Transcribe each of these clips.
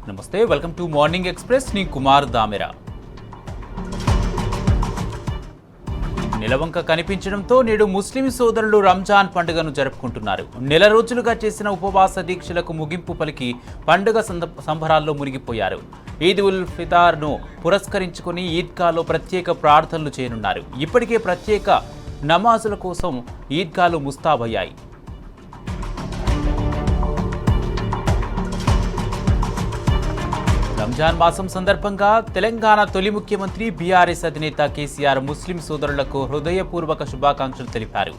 నమస్తే, welcome to morning express. నీ కుమార్ దామెరా. నిలవంక కనిపించడంతో నేడు ముస్లిం సోదరులు రంజాన్ పండుగను జరుపుకుంటున్నారు. నెల రోజులుగా చేసిన ఉపవాస దీక్షలకు ముగింపు పలికి పండుగ సంబరాల్లో మునిగిపోయారు. ఈద్ ఉల్ ఫితార్ను పురస్కరించుకుని ఈద్గాలో ప్రత్యేక ప్రార్థనలు చేయనున్నారు. ఇప్పటికే ప్రత్యేక నమాజుల కోసం ఈద్గాలు ముస్తాబయ్యాయి. రంజాన్ మాసం సందర్భంగా తెలంగాణ తొలి ముఖ్యమంత్రి బీఆర్ఎస్ అధినేత కేసీఆర్ ముస్లిం సోదరులకు హృదయపూర్వక శుభాకాంక్షలు తెలిపారు.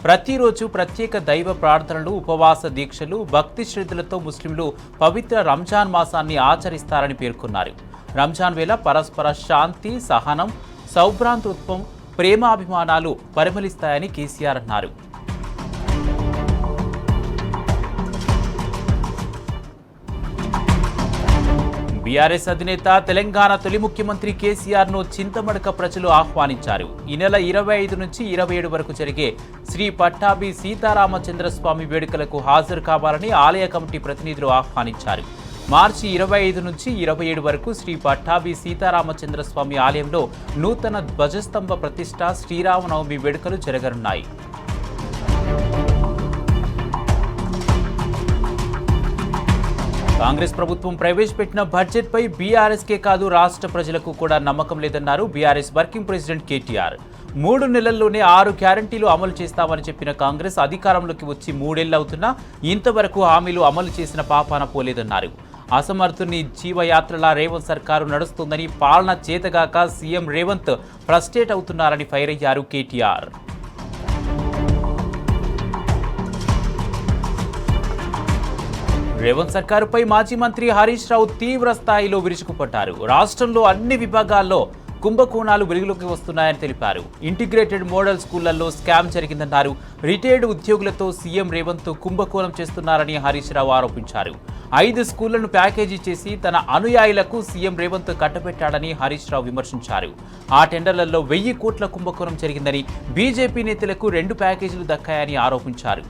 ప్రతిరోజు ప్రత్యేక దైవ ప్రార్థనలు, ఉపవాస దీక్షలు, భక్తి శ్రద్ధలతో ముస్లింలు పవిత్ర రంజాన్ మాసాన్ని ఆచరిస్తారని పేర్కొన్నారు. రంజాన్ వేళ పరస్పర శాంతి, సహనం, సౌభ్రాతృత్వం, ప్రేమాభిమానాలు పరిమళిస్తాయని కేసీఆర్ అన్నారు. బీఆర్ఎస్ అధినేత తెలంగాణ తొలి ముఖ్యమంత్రి కేసీఆర్ను చింతమడక ప్రజలు ఆహ్వానించారు. ఈ నెల 25 నుంచి 27 వరకు జరిగే శ్రీ పట్టాభి సీతారామచంద్రస్వామి వేడుకలకు హాజరు కావాలని ఆలయ కమిటీ ప్రతినిధులు ఆహ్వానించారు. మార్చి 25 నుంచి 27 వరకు శ్రీ పట్టాభి సీతారామచంద్రస్వామి ఆలయంలో నూతన ధ్వజస్తంభ ప్రతిష్ఠ, శ్రీరామనవమి వేడుకలు జరగనున్నాయి. కాంగ్రెస్ ప్రభుత్వం ప్రవేశపెట్టిన బడ్జెట్పై బీఆర్ఎస్కే కాదు రాష్ట్ర ప్రజలకు కూడా నమ్మకం లేదన్నారు బీఆర్ఎస్ వర్కింగ్ ప్రెసిడెంట్ కేటీఆర్. 3 నెలల్లోనే 6 గ్యారంటీలు అమలు చేస్తామని చెప్పిన కాంగ్రెస్ అధికారంలోకి వచ్చి 3 ఏళ్లవుతున్నా ఇంతవరకు హామీలు అమలు చేసిన పాపాన పోలేదన్నారు. అసమర్థుని జీవయాత్రలా రేవంత్ సర్కారు నడుస్తుందని, పాలన చేతగాక సీఎం రేవంత్ ఫ్రస్ట్రేట్ అవుతున్నారని ఫైర్ అయ్యారు కేటీఆర్. రేవంత్ సర్కారుపై మాజీ మంత్రి హరీష్ రావు తీవ్ర స్థాయిలో విరుచుకుపడ్డారు. రాష్ట్రంలో అన్ని విభాగాల్లో కుంభకోణాలు వెలుగులోకి వస్తున్నాయని తెలిపారు. ఇంటిగ్రేటెడ్ మోడల్ స్కూళ్లలో స్కామ్ జరిగిందన్నారు. రిటైర్డ్ ఉద్యోగులతో సీఎం రేవంత్ కుంభకోణం చేస్తున్నారని హరీష్ రావు ఆరోపించారు. 5 స్కూళ్లను ప్యాకేజీ చేసి తన అనుయాయులకు సీఎం రేవంత్ కట్టబెట్టాడని హరీష్ రావు విమర్శించారు. ఆ టెండర్లలో 1000 కోట్ల కుంభకోణం జరిగిందని, బీజేపీ నేతలకు 2 ప్యాకేజీలు దక్కాయని ఆరోపించారు.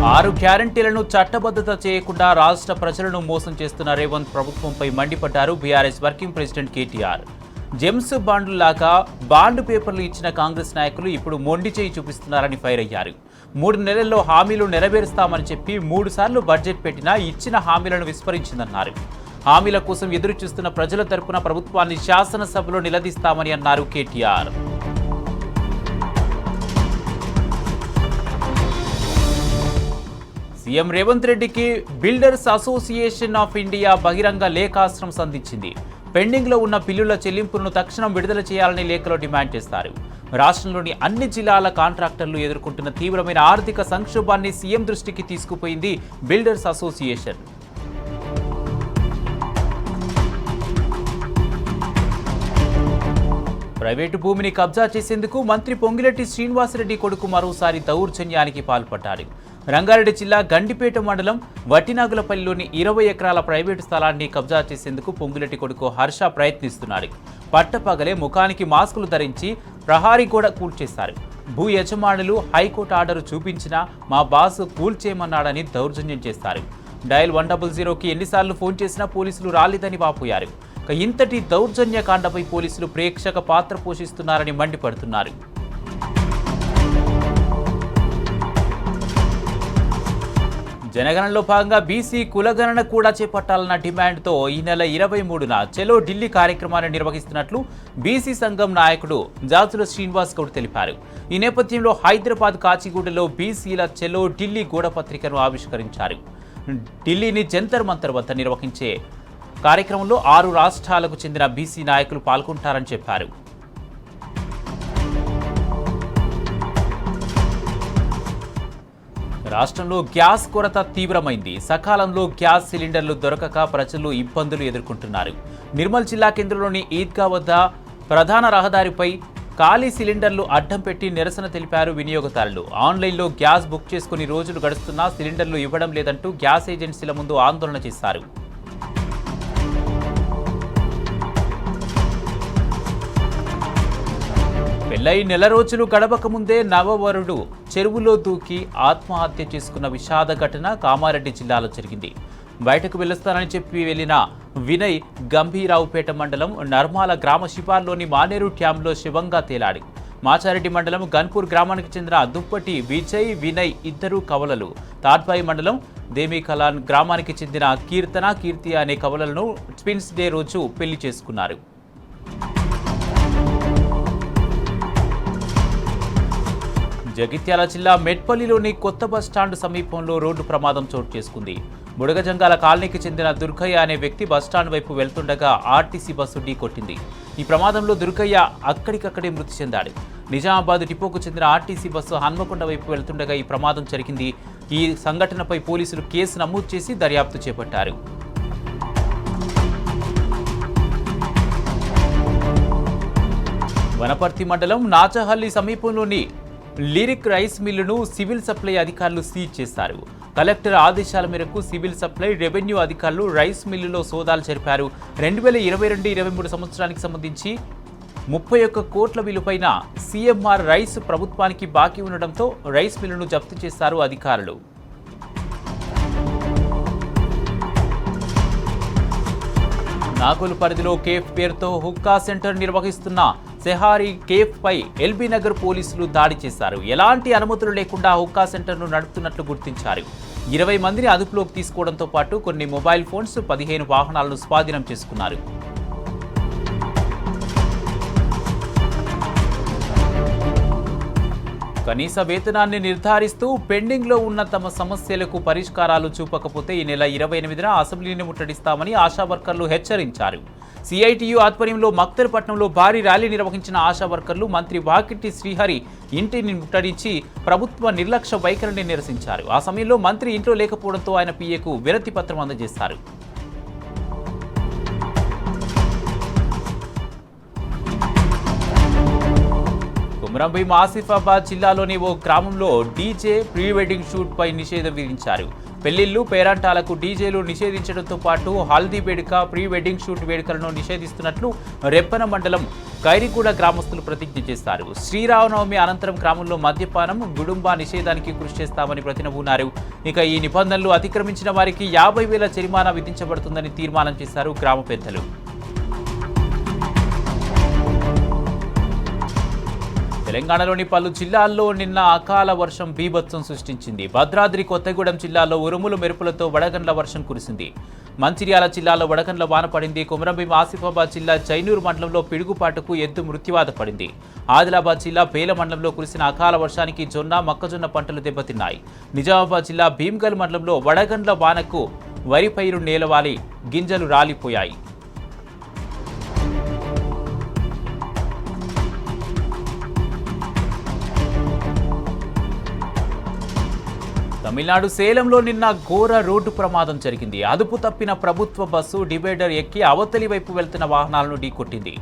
6 గ్యారంటీలను చట్టబద్ధత చేయకుండా రాష్ట్ర ప్రజలను మోసం చేస్తున్న రేవంత్ ప్రభుత్వంపై మండిపడ్డారు BRS working president KTR. James బాండ్లాగా బాండ్ పేపర్లు ఇచ్చిన కాంగ్రెస్ నాయకులు ఇప్పుడు మొండి చేయి చూపిస్తున్నారని ఫైర్ అయ్యారు. 3 నెలల్లో హామీలు నెరవేరుస్తామని చెప్పి 3 సార్లు బడ్జెట్ పెట్టినా ఇచ్చిన హామీలను విస్మరించిందన్నారు. హామీల కోసం ఎదురు చూస్తున్న ప్రజల తరపున ప్రభుత్వాన్ని శాసనసభలో నిలదీస్తామని అన్నారు కేటీఆర్. సీఎం రేవంత్ రెడ్డికి బిల్డర్స్ అసోసియేషన్ ఆఫ్ ఇండియా బహిరంగ లేఖాస్త్రం సంధించింది. పెండింగ్లో ఉన్న బిల్లుల చెల్లింపులను తక్షణం విడుదల చేయాలని లేఖలో డిమాండ్ చేస్తారు. రాష్ట్రంలోని అన్ని జిల్లాల కాంట్రాక్టర్లు ఎదుర్కొంటున్న తీవ్రమైన ఆర్థిక సంక్షోభాన్ని సీఎం దృష్టికి తీసుకుపోయింది బిల్డర్స్ అసోసియేషన్. ప్రైవేటు భూమిని కబ్జా చేసేందుకు మంత్రి పొంగిరెడ్డి శ్రీనివాసరెడ్డి కొడుకు మరోసారి దౌర్జన్యానికి పాల్పడ్డారు. రంగారెడ్డి జిల్లా గండిపేట మండలం వట్టినాగులపల్లిలోని 20 ఎకరాల ప్రైవేటు స్థలాన్ని కబ్జా చేసేందుకు పొంగిరెడ్డి కొడుకు హర్ష ప్రయత్నిస్తున్నాడు. పట్టపగలే ముఖానికి మాస్కులు ధరించి ప్రహారీ గోడ కూల్చేశారు. భూ యజమానులు హైకోర్టు ఆర్డర్ చూపించినా మా బాసు కూల్చేయమన్నాడని దౌర్జన్యం చేస్తారు. డయల్ 100కి ఎన్నిసార్లు ఫోన్ చేసినా పోలీసులు రాలేదని వాపోయారు. ఇంతటి దౌర్జన్యకాండపై పోలీసులు ప్రేక్షక పాత్ర పోషిస్తున్నారని మండిపడుతున్నారు. జనగణనలో భాగంగా బీసీ కులగణన కూడా చేపట్టాలన్న డిమాండ్తో ఈ నెల 23న చెలో ఢిల్లీ కార్యక్రమాన్ని నిర్వహిస్తున్నట్లు బీసీ సంఘం నాయకుడు జాజుల శ్రీనివాస్ గౌడ్ తెలిపారు. ఈ నేపథ్యంలో హైదరాబాద్ కాచిగూడలో బీసీల చెలో ఢిల్లీ గోడపత్రికను ఆవిష్కరించారు. ఢిల్లీని జంతర్ మంతర్ వద్ద నిర్వహించే కార్యక్రమంలో 6 రాష్ట్రాలకు చెందిన బీసీ నాయకులు పాల్గొంటారని చెప్పారు. రాష్ట్రంలో గ్యాస్ కొరత తీవ్రమైంది. సకాలంలో గ్యాస్ సిలిండర్లు దొరకక ప్రజలు ఇబ్బందులు ఎదుర్కొంటున్నారు. నిర్మల్ జిల్లా కేంద్రంలోని ఈద్గా వద్ద ప్రధాన రహదారిపై ఖాళీ సిలిండర్లు అడ్డం పెట్టి నిరసన తెలిపారు వినియోగదారులు. ఆన్లైన్లో గ్యాస్ బుక్ చేసుకుని రోజులు గడుస్తున్నా సిలిండర్లు ఇవ్వడం లేదంటూ గ్యాస్ ఏజెన్సీల ముందు ఆందోళన చేశారు. పెళ్లై నెల రోజులు గడవక ముందే నవవరుడు చెరువులో దూకి ఆత్మహత్య చేసుకున్న విషాద ఘటన కామారెడ్డి జిల్లాలో జరిగింది. బయటకు వెళ్లొస్తానని చెప్పి వెళ్లిన వినయ్ గంభీరావుపేట మండలం నర్మాల గ్రామ శివార్లోని మానేరు డ్యాంలో శివంగా తేలాడు. మాచారెడ్డి మండలం గన్పూర్ గ్రామానికి చెందిన దుప్పటి విజయ్ వినయ్ ఇద్దరు కవలలు. తాడ్పాయి మండలం దేమికలాన్ గ్రామానికి చెందిన కీర్తి అనే కవలలను ట్విన్స్ డే రోజు పెళ్లి చేసుకున్నారు. జగిత్యాల జిల్లా మెట్పల్లిలోని కొత్త బస్టాండ్ సమీపంలో రోడ్డు ప్రమాదం చోటు చేసుకుంది. బుడగజంగాల కాలనీకి చెందిన దుర్గయ్య అనే వ్యక్తి బస్టాండ్ వైపు వెళ్తుండగా ఆర్టీసీ బస్సు ఢీకొట్టింది. ఈ ప్రమాదంలో దుర్గయ్య అక్కడికక్కడే మృతి చెందాడు. నిజామాబాద్ డిపోకు చెందిన ఆర్టీసీ బస్సు హన్మకొండ వైపు వెళ్తుండగా ఈ ప్రమాదం జరిగింది. ఈ సంఘటనపై పోలీసులు కేసు నమోదు చేసి దర్యాప్తు చేపట్టారు. వనపర్తి మండలం నాచహల్లి సమీపంలోని లిరిక్ రైస్ మిల్లును సివిల్ సప్లై అధికారులు సీజ్ చేశారు. కలెక్టర్ ఆదేశాల మేరకు సివిల్ సప్లై, రెవెన్యూ అధికారులు రైస్ మిల్లులో సోదాలు జరిపారు. 2022-23 సంవత్సరానికి సంబంధించి 31 కోట్ల విలువైన సిఎంఆర్ రైస్ ప్రభుత్వానికి బాకీ ఉండడంతో రైస్ మిల్లును జప్తు చేశారు అధికారులు. నాగోల్ పరిధిలో కేఫ్ పేరుతో హుక్కా సెంటర్ నిర్వహిస్తున్న సెహారీ కేఫ్ పై ఎల్బీ నగర్ పోలీసులు దాడి చేశారు. ఎలాంటి అనుమతులు లేకుండా హుక్కా సెంటర్ను నడుపుతున్నట్లు గుర్తించారు. 20 మందిని అదుపులోకి తీసుకోవడంతో పాటు కొన్ని మొబైల్ ఫోన్స్, 15 వాహనాలను స్వాధీనం చేసుకున్నారు. కనీస వేతనాన్ని నిర్ధారిస్తూ పెండింగ్లో ఉన్న తమ సమస్యలకు పరిష్కారాలు చూపకపోతే ఈ నెల 28న అసెంబ్లీని ముట్టడిస్తామని ఆశా వర్కర్లు హెచ్చరించారు. సిఐటియు ఆధ్వర్యంలో మక్తల్పట్నంలో భారీ ర్యాలీ నిర్వహించిన ఆశా వర్కర్లు మంత్రి వాకిటి శ్రీహరి ఇంటిని ముట్టడించి ప్రభుత్వ నిర్లక్ష్య వైఖరిని నిరసించారు. ఆ సమయంలో మంత్రి ఇంట్లో లేకపోవడంతో ఆయన పిఏకు వినతి పత్రం అందజేశారు. కుమ్రంభీం ఆసిఫాబాద్ జిల్లాలోని ఓ గ్రామంలో డీజే ప్రీ వెడ్డింగ్ షూట్ పై నిషేధం విధించారు. పెళ్లిళ్లు, పేరంటాలకు డీజేలు నిషేధించడంతో పాటు హల్దీ వేడుక, ప్రీ వెడ్డింగ్ షూట్ వేడుకలను నిషేధిస్తున్నట్లు రెప్పన మండలం ఖైరిగూడ గ్రామస్తులు ప్రతిజ్ఞ చేశారు. శ్రీరామనవమి అనంతరం గ్రామంలో మద్యపానం, గుడుంబా నిషేధానికి కృషి చేస్తామని ప్రతినబూనారు. ఇక ఈ నిబంధనలు అతిక్రమించిన వారికి 50,000 జరిమానా విధించబడుతుందని తీర్మానం చేశారు గ్రామ పెద్దలు. తెలంగాణలోని పలు జిల్లాల్లో నిన్న అకాల వర్షం బీభత్సం సృష్టించింది. భద్రాద్రి కొత్తగూడెం జిల్లాలో ఉరుములు మెరుపులతో వడగండ్ల వర్షం కురిసింది. మంచిర్యాల జిల్లాలో వడగండ్ల వాన పడింది. కుమ్రంభీం ఆసిఫాబాద్ జిల్లా జైనూరు మండలంలో పిడుగుపాటుకు ఎద్దు మృత్యువాత పడింది. ఆదిలాబాద్ జిల్లా బేల మండలంలో కురిసిన అకాల వర్షానికి జొన్న, మొక్కజొన్న పంటలు దెబ్బతిన్నాయి. నిజామాబాద్ జిల్లా భీమ్గల్ మండలంలో వడగండ్ల వానకు వరి పైరు నేలవాలి, గింజలు రాలిపోయాయి. తమిళనాడు సేలంలో నిన్న ఘోర రోడ్డు ప్రమాదం జరిగింది. అదుపు తప్పిన ప్రభుత్వ బస్సు డివైడర్ ఎక్కి అవతలి వైపు వెళ్తున్న వాహనాలను ఢీకొట్టింది.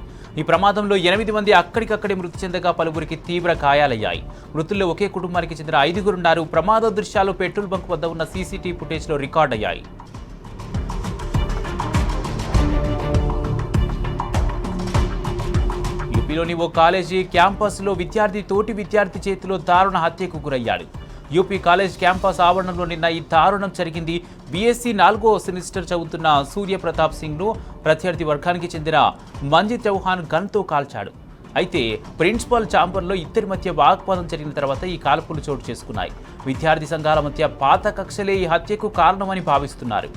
ఈ ప్రమాదంలో 8 మంది అక్కడికక్కడే మృతి చెందగా పలువురికి తీవ్ర గాయాలయ్యాయి. మృతుల్లో ఒకే కుటుంబానికి చెందిన 5గురున్నారు. ప్రమాద దృశ్యాలు పెట్రోల్ బంక్ వద్ద ఉన్న సీసీటీవీ ఫుటేజ్లో రికార్డయ్యాయి. యూపీలోని ఓ కాలేజీ క్యాంపస్లో తోటి విద్యార్థి చేతిలో దారుణ హత్యకు గురయ్యాడు. యూపీ కాలేజ్ క్యాంపస్ ఆవరణలో నిన్న ఈ దారుణం జరిగింది. బీఎస్సీ 4వ సెమిస్టర్ చదువుతున్న సూర్యప్రతాప్ సింగ్ను ప్రత్యర్థి వర్గానికి చెందిన మంజిత్ చౌహాన్ గన్తో కాల్చాడు. అయితే ప్రిన్సిపల్ ఛాంబర్లో ఇద్దరి మధ్య వాగ్వాదం జరిగిన తర్వాత ఈ కాల్పులు చోటు చేసుకున్నాయి. విద్యార్థి సంఘాల మధ్య పాత కక్షలే ఈ హత్యకు కారణమని భావిస్తున్నారు.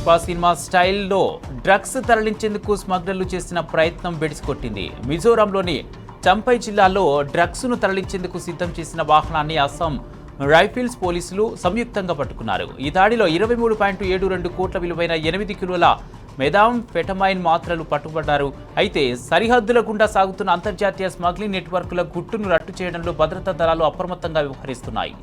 పుష్ప సినిమా స్టైల్లో డ్రగ్స్ తరలించేందుకు స్మగ్లర్లు చేసిన ప్రయత్నం బెడిసికొట్టింది. మిజోరాంలోని చంపై జిల్లాలో డ్రగ్స్ను తరలించేందుకు సిద్ధం చేసిన వాహనాన్ని అస్సాం రైఫిల్స్ పోలీసులు సంయుక్తంగా పట్టుకున్నారు. ఈ దాడిలో 23.72 కోట్ల విలువైన 8 కిలోల మెథాంఫెటమైన్ మాత్రలు పట్టుబడ్డారు. అయితే సరిహద్దుల గుండా సాగుతున్న అంతర్జాతీయ స్మగ్లింగ్ నెట్వర్క్ల గుట్టును రట్టు చేయడంలో భద్రతా దళాలు అప్రమత్తంగా వ్యవహరిస్తున్నాయి.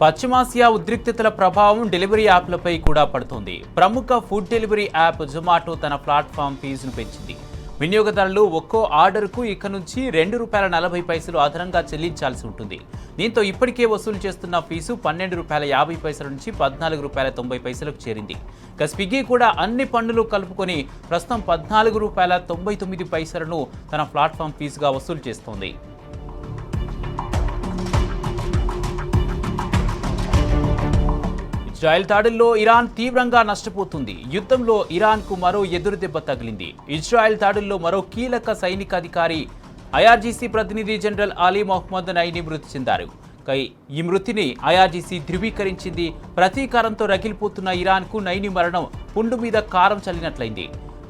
పశ్చిమాసియా ఉద్రిక్తతల ప్రభావం డెలివరీ యాప్లపై కూడా పడుతోంది. ప్రముఖ ఫుడ్ డెలివరీ యాప్ జొమాటో తన ప్లాట్ఫామ్ ఫీజును పెంచింది. వినియోగదారులు ఒక్కో ఆర్డర్కు ఇక నుంచి ₹2.40 అదనంగా చెల్లించాల్సి ఉంటుంది. దీంతో ఇప్పటికే వసూలు చేస్తున్న ఫీజు ₹12.50 నుంచి ₹14.90కు చేరింది. ఇక స్విగ్గీ కూడా అన్ని పన్నులు కలుపుకొని ప్రస్తుతం ₹14.99ను తన ప్లాట్ఫామ్ ఫీజుగా వసూలు చేస్తోంది. ఇజ్రాయెల్ దాడుల్లో ఇరాన్ తీవ్రంగా నష్టపోతుంది. యుద్ధంలో ఇరాన్కు మరో ఎదురుదెబ్బ తగిలింది. ఇజ్రాయెల్ దాడుల్లో మరో కీలక సైనిక అధికారి ఐఆర్జీసీ ప్రతినిధి జనరల్ అలీ మొహమ్మద్ నైని మృతి చెందారు. ఈ మృతిని ఐఆర్జీసీ ధృవీకరించింది. ప్రతీకారంతో రగిలిపోతున్న ఇరాన్కు నైని మరణం పుండు మీద కారం చల్లినట్లయింది.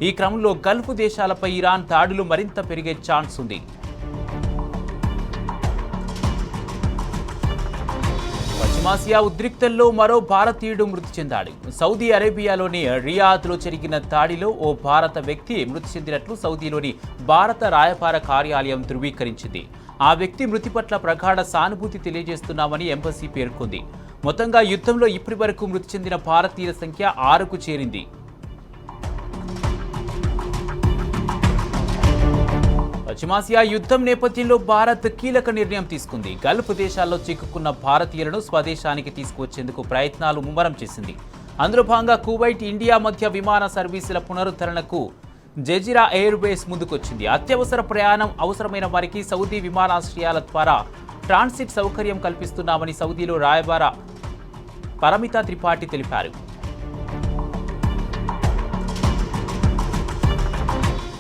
ఈ క్రమంలో గల్ఫ్ దేశాలపై ఇరాన్ దాడులు మరింత పెరిగే ఛాన్స్ ఉంది. పశ్చిమాసియా ఉద్రిక్తల్లో మరో భారతీయుడు మృతి చెందాడు. సౌదీ అరేబియాలోని రియాద్లో జరిగిన దాడిలో ఓ భారత వ్యక్తి మృతి చెందినట్లు సౌదీలోని భారత రాయబార కార్యాలయం ధృవీకరించింది. ఆ వ్యక్తి మృతి పట్ల ప్రగాఢ సానుభూతి తెలియజేస్తున్నామని ఎంబసీ పేర్కొంది. మొత్తంగా యుద్ధంలో ఇప్పటి వరకు మృతి చెందిన భారతీయుల సంఖ్య 6కు చేరింది. పశ్చిమాసియా యుద్ధం నేపథ్యంలో భారత్ కీలక నిర్ణయం తీసుకుంది. గల్ఫ్ దేశాల్లో చిక్కుకున్న భారతీయులను స్వదేశానికి తీసుకువచ్చేందుకు ప్రయత్నాలు ముమ్మరం చేసింది. అందులో భాగంగా కువైట్, ఇండియా మధ్య విమాన సర్వీసుల పునరుద్ధరణకు జజీరా ఎయిర్ బేస్ ముందుకొచ్చింది. అత్యవసర ప్రయాణం అవసరమైన వారికి సౌదీ విమానాశ్రయాల ద్వారా ట్రాన్సిట్ సౌకర్యం కల్పిస్తున్నామని సౌదీలో రాయబార పరమితా త్రిపాఠి తెలిపారు.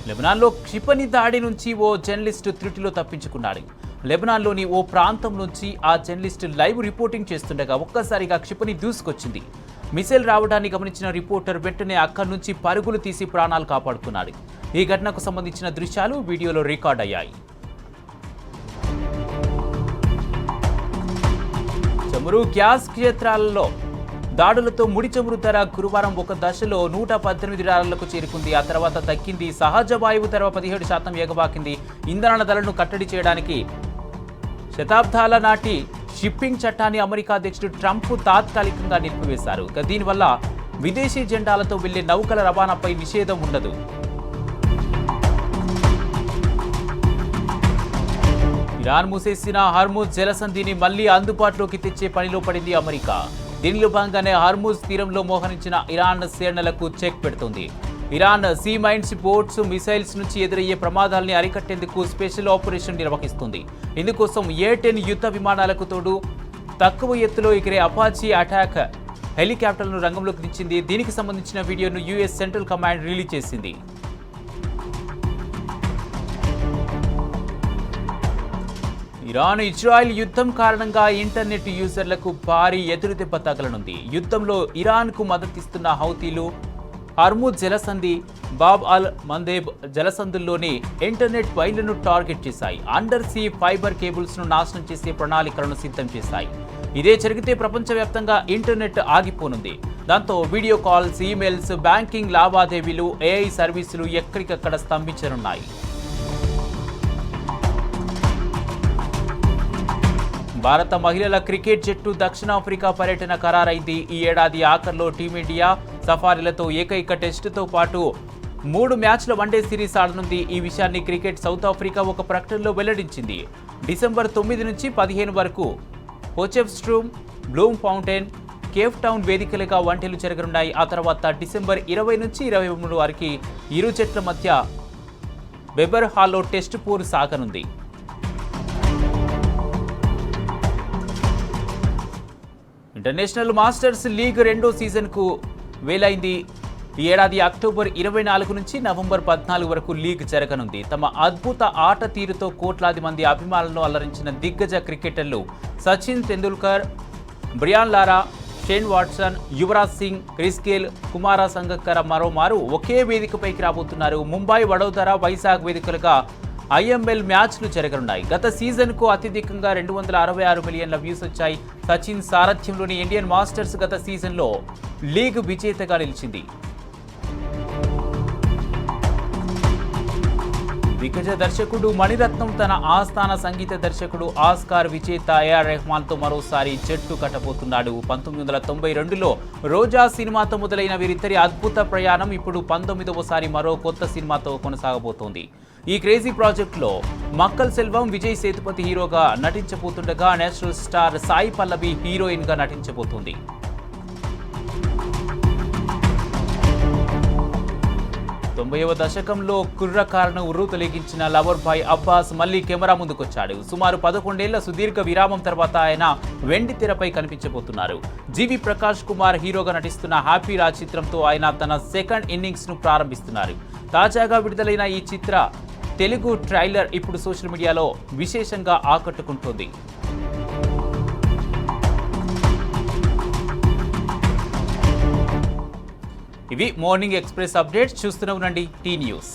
లెబనాన్లో క్షిపణి దాడి నుంచి ఓ జర్నలిస్టు త్రుటిలో తప్పించుకున్నాడు. లెబనాన్లోని ఓ ప్రాంతం నుంచి ఆ జర్నలిస్టు లైవ్ రిపోర్టింగ్ చేస్తుండగా ఒక్కసారిగా క్షిపణి దూసుకొచ్చింది. మిసైల్ రావడాన్ని గమనించిన రిపోర్టర్ వెంటనే అక్కడి నుంచి పరుగులు తీసి ప్రాణాలు కాపాడుకున్నాడు. ఈ ఘటనకు సంబంధించిన దృశ్యాలు వీడియోలో రికార్డ్ అయ్యాయి. చమురు, గ్యాస్ క్షేత్రాలలో దాడులతో ముడి చమురు ధర గురువారం ఒక దశలో $118కు చేరుకుంది. ఆ తర్వాత తగ్గింది. సహజ వాయువు ధర 17% ఎగబాకింది. ఇంధన ధరలను కట్టడి చేయడానికి శతాబ్దాల నాటి షిప్పింగ్ చట్టాన్ని అమెరికా అధ్యక్షుడు ట్రంప్ తాత్కాలికంగా నిలిపివేశారు. దీనివల్ల విదేశీ జెండాలతో వెళ్లే నౌకల రవాణాపై నిషేధం ఉండదు. ఇరాన్ మూసేసిన హార్ముజ్ జలసంధిని మళ్లీ అందుబాటులోకి తెచ్చే పనిలో పడింది అమెరికా. దీనిలో భాగంగానే హార్ముజ్ తీరంలో మోహరించిన ఇరాన్ సేనలకు చెక్ పెడుతోంది. Iran sea mines, boats, missiles నుంచి ఎదురయ్యే ప్రమాదాల్ని అరికట్టేందుకు స్పెషల్ ఆపరేషన్ నిర్వహిస్తుంది. ఇందుకోసం A-10 యుద్ధ విమానాలకు తోడు తక్కువ ఎత్తులో ఎగిరే అపాచీ అటాక్ హెలికాప్టర్లను రంగంలోకి దించింది. దీనికి సంబంధించిన వీడియోను US సెంట్రల్ కమాండ్ రిలీజ్ చేసింది. ఇరాన్ ఇజ్రాయెల్ యుద్ధం కారణంగా ఇంటర్నెట్ యూజర్లకు భారీ ఎదురుదెబ్బ తగలనుంది. యుద్ధంలో ఇరాన్కు మద్దతిస్తున్న హౌతీలు హార్ముజ్ జలసంధి, బాబ్ అల్ మందేబ్ జలసంధుల్లోని ఇంటర్నెట్ వైర్లను టార్గెట్ చేశాయి. అండర్ సీ ఫైబర్ కేబుల్స్ను నాశనం చేసే ప్రణాళికలను సిద్ధం చేశాయి. ఇదే జరిగితే ప్రపంచవ్యాప్తంగా ఇంటర్నెట్ ఆగిపోనుంది. దాంతో వీడియో కాల్స్, ఈమెయిల్స్, బ్యాంకింగ్ లావాదేవీలు, AI సర్వీసులు ఎక్కడికక్కడ స్తంభించనున్నాయి. భారత మహిళల క్రికెట్ జట్టు దక్షిణాఫ్రికా పర్యటన ఖరారైంది. ఈ ఏడాది ఆఖర్లో టీమిండియా సఫారీలతో ఏకైక టెస్టుతో పాటు 3 మ్యాచ్ల వన్డే సిరీస్ ఆడనుంది. ఈ విషయాన్ని క్రికెట్ సౌత్ ఆఫ్రికా ఒక ప్రకటనలో వెల్లడించింది. డిసెంబర్ 9 నుంచి 15 వరకు పోచెఫ్స్ట్రూమ్, బ్లూమ్ ఫౌంటైన్, కేప్ టౌన్ వేదికలుగా వన్డేలు జరగనున్నాయి. ఆ తర్వాత డిసెంబర్ 20 నుంచి 23 వరకు ఇరు జట్ల మధ్య బెబర్ హాల్లో టెస్టు పోరు సాగనుంది. ఇంటర్నేషనల్ మాస్టర్స్ లీగ్ 2వ సీజన్కు వేలైంది. ఈ ఏడాది అక్టోబర్ 24 నుంచి నవంబర్ 14 వరకు లీగ్ జరగనుంది. తమ అద్భుత ఆట తీరుతో కోట్లాది మంది అభిమానులను అలరించిన దిగ్గజ క్రికెటర్లు Sachin Tendulkar, Brian Lara, Shane Watson, Yuvraj Singh, Chris Gayle, Kumar Sangakkara మరోమారు ఒకే వేదికపైకి రాబోతున్నారు. ముంబై, వడోదర, వైజాగ్ వేదికలుగా IML మ్యాచ్లు జరగనున్నాయి. గత సీజన్కు అత్యధికంగా 266 మిలియన్ల వ్యూస్ వచ్చాయి. సచిన్ సారథ్యంలోని ఇండియన్ మాస్టర్స్ గత సీజన్లో లీగ్ విజేతగా నిలిచింది. దిగ్గజ దర్శకుడు మణిరత్నం తన ఆస్థాన సంగీత దర్శకుడు ఆస్కార్ విజేత ఏఆర్ రెహమాన్తో మరోసారి జట్టు కట్టబోతున్నాడు. 1992లో రోజా సినిమాతో మొదలైన వీరిద్దరి అద్భుత ప్రయాణం ఇప్పుడు 19వసారి మరో కొత్త సినిమాతో కొనసాగబోతోంది. ఈ క్రేజీ ప్రాజెక్టులో మక్కల్ సెల్వం విజయ్ సేతుపతి హీరోగా నటించబోతుండగా national star Sai Pallavi heroine గా నటించబోతోంది. 90వ దశకంలో కుర్రకారును ఉర్రూతలెగించిన లవర్ బాయ్ అబ్బాస్ మళ్లీ కెమెరా ముందుకొచ్చాడు. సుమారు 11 ఏళ్ల సుదీర్ఘ విరామం తర్వాత ఆయన వెండి తెరపై కనిపించబోతున్నారు. జీవి ప్రకాష్ కుమార్ హీరోగా నటిస్తున్న హ్యాపీ రాజ్ చిత్రంతో ఆయన తన సెకండ్ ఇన్నింగ్స్ ను ప్రారంభిస్తున్నారు. తాజాగా విడుదలైన ఈ చిత్ర తెలుగు ట్రైలర్ ఇప్పుడు సోషల్ మీడియాలో విశేషంగా ఆకట్టుకుంటోంది. ఇవి మార్నింగ్ ఎక్స్ప్రెస్ అప్డేట్స్. చూస్తూనే ఉండండి టీ న్యూస్.